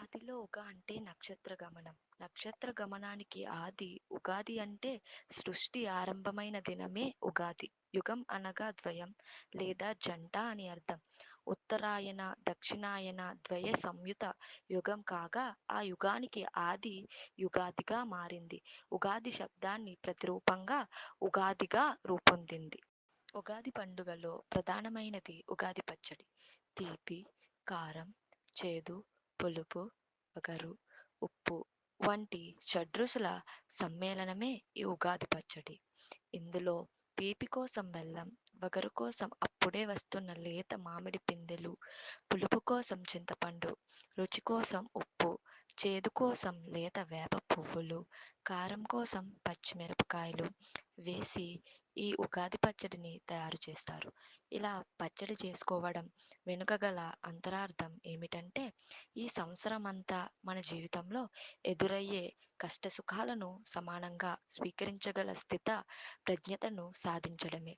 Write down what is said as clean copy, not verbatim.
ఆదిలో ఉగ అంటే నక్షత్ర గమనం. నక్షత్ర గమనానికి ఆది ఉగాది అంటే సృష్టి ఆరంభమైన దినమే ఉగాది. యుగం అనగా ద్వయం లేదా జంట అని అర్థం. ఉత్తరాయణ, దక్షిణాయన ద్వయ సంయుత యుగం కాగా ఆ యుగానికి ఆది యుగాదిగా మారింది. ఉగాది శబ్దాన్ని ప్రతిరూపంగా ఉగాదిగా రూపొందింది. ఉగాది పండుగలో ప్రధానమైనది ఉగాది పచ్చడి. తీపి, కారం, చేదు, పులుపు, వగరు, ఉప్పు వంటి షడ్రుచుల సమ్మేళనమే ఈ ఉగాది పచ్చడి. ఇందులో తీపి కోసం బెల్లం, వగరు కోసం అప్పుడే వస్తున్న లేత మామిడి పిందెలు, పులుపు కోసం చింతపండు, రుచి కోసం ఉప్పు, చేదు కోసం లేత వేప పువ్వులు, కారం కోసం పచ్చిమిరపకాయలు వేసి ఈ ఉగాది పచ్చడిని తయారు చేస్తారు. ఇలా పచ్చడి చేసుకోవడం వెనుక గల అంతరార్థం ఏమిటంటే, ఈ సంవత్సరం అంతా మన జీవితంలో ఎదురయ్యే కష్ట సుఖాలను సమానంగా స్వీకరించగల స్థిత ప్రజ్ఞతను సాధించడమే.